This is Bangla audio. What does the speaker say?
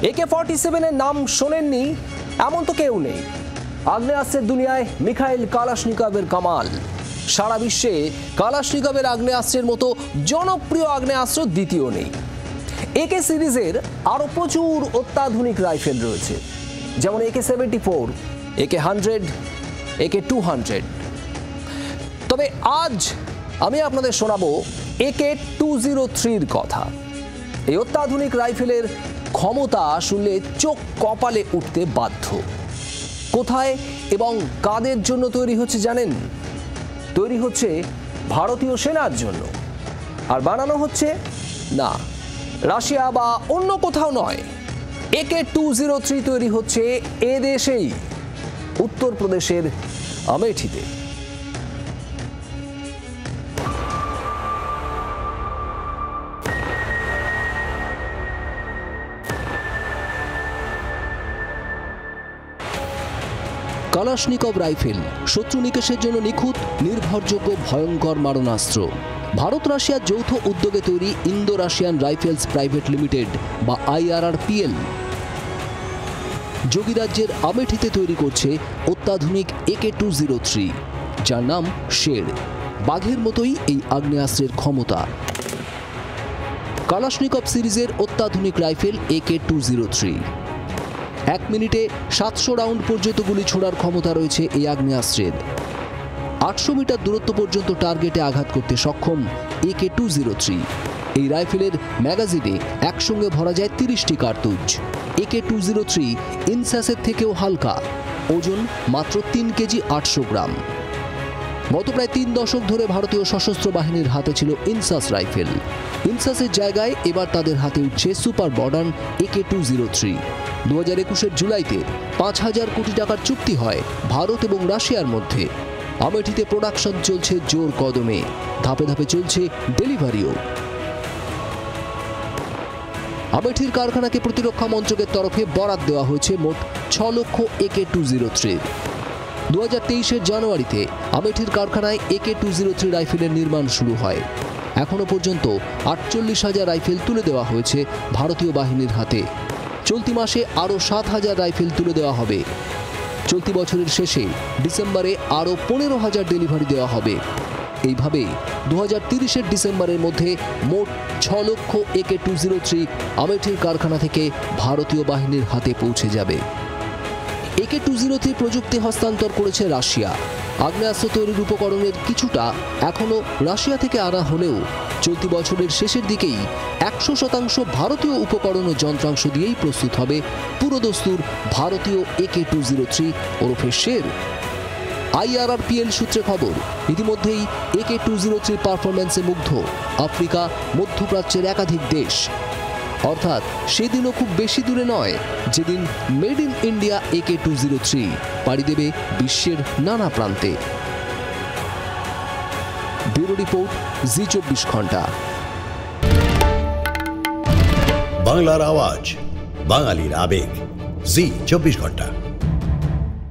AK-47 এর নাম শোনেননি এমন তো কেউ নেই। আগ্নেয়াস্ত্রের দুনিয়ায় মিখাইল কালাশনিকভের কামাল। সারা বিশ্বে কালাশনিকভের আগ্নেয়াস্ত্রের মতো জনপ্রিয় আগ্নেয়াস্ত্র দ্বিতীয় নেই। AK সিরিজের আরও প্রচুর অত্যাধুনিক রাইফেল রয়েছে, যেমন AK-74, AK-100, AK-200। তবে আজ আমি আপনাদের শোনাবো AK-203-র কথা। এই অত্যাধুনিক রাইফেলের ক্ষমতা শুনলে চোখ কপালে উঠতে বাধ্য। কোথায় এবং কাদের জন্য তৈরি হচ্ছে জানেন? তৈরি হচ্ছে ভারতীয় সেনার জন্য। আর বানানো হচ্ছে না রাশিয়া বা অন্য কোথাও নয়, AK-203 তৈরি হচ্ছে এদেশেই, উত্তরপ্রদেশের আমেঠিতে। কালাশনিকভ রাইফেল শত্রু নিকেশের জন্য নিখুঁত, নির্ভরযোগ্য, ভয়ঙ্কর মারণাস্ত্র। ভারত রাশিয়ার যৌথ উদ্যোগে তৈরি Indo Russian rifles private limited বা IRRPL যোগীরাজ্যের আমেঠিতে তৈরি করছে অত্যাধুনিক AK-203, যার নাম শের। বাঘের মতোই এই আগ্নেয়াস্ত্রের ক্ষমতা। কালাশনিকভ সিরিজের অত্যাধুনিক রাইফেল AK-203। 1 মিনিটে 700 রাউন্ড পর্যন্ত গুলি ছোড়ার ক্ষমতা রয়েছে এই আগ্নেয়াস্ত্রের। 800 মিটার দূরত্ব পর্যন্ত টার্গেটে আঘাত করতে সক্ষম AK-203। এই রাইফেলের ম্যাগাজিনে একসঙ্গে ভরা যায় 30টি কার্তুজ। AK-203 ইনসাসের থেকেও হালকা, ওজন মাত্র 3 কেজি 800 গ্রাম। গত প্রায় 3 দশক ধরে ভারতীয় সশস্ত্র বাহিনীর হাতে ছিল ইনসাস রাইফেল। ইনসাসের জায়গায় এবার তাদের হাতে উঠছে সুপার মডার্ন AK-203। 2021-এর জুলাইতে 5,000 কোটি টাকার চুক্তি হয় ভারত এবং রাশিয়ার মধ্যে। আমেঠিতে প্রোডাকশন চলছে জোর কদমে, ধাপে ধাপে চলছে ডেলিভারিও। আমেঠির কারখানাকে প্রতিরক্ষা মন্ত্রকের তরফে বরাদ দেওয়া হয়েছে মোট 6 লক্ষ AK-203। 2023-এর জানুয়ারিতে আমেঠির কারখানায় AK-203 রাইফেলের নির্মাণ শুরু হয়। এখনো পর্যন্ত 48,000 রাইফেল তুলে দেওয়া হয়েছে ভারতীয় বাহিনীর হাতে। চলতি মাসে আরও 7,000 রাইফেল তুলে দেওয়া হবে। চলতি বছরের শেষে ডিসেম্বরে আরও 15,000 ডেলিভারি দেওয়া হবে। এইভাবে 2030-এর ডিসেম্বরের মধ্যে মোট 6 লক্ষ AK-203 আমেঠির কারখানা থেকে ভারতীয় বাহিনীর হাতে পৌঁছে যাবে। AK-203 প্রযুক্তি হস্তান্তর করেছে রাশিয়া। আগ্নেয়াস্ত্র তৈরির উপকরণের কিছুটা এখনও রাশিয়া থেকে আনা হলেও চলতি বছরের শেষের দিকেই 100% ভারতীয় উপকরণ ও যন্ত্রাংশ দিয়েই প্রস্তুত হবে পুরোদস্তুর ভারতীয় AK-203 ওরফে শের। IRRPL সূত্রে খবর, ইতিমধ্যেই AK-203 পারফরম্যান্সে মুগ্ধ আফ্রিকা, মধ্যপ্রাচ্যের একাধিক দেশ। অর্থাৎ সেদিনও খুব বেশি দূরে নয় যেদিন মেড ইন ইন্ডিয়া AK-203 পাড়ি দেবে বিশ্বের নানা প্রান্তে। ব্যুরো রিপোর্ট, জি24 ঘন্টা। বাংলার আওয়াজ, বাঙালির আবেগ, জি24 ঘন্টা।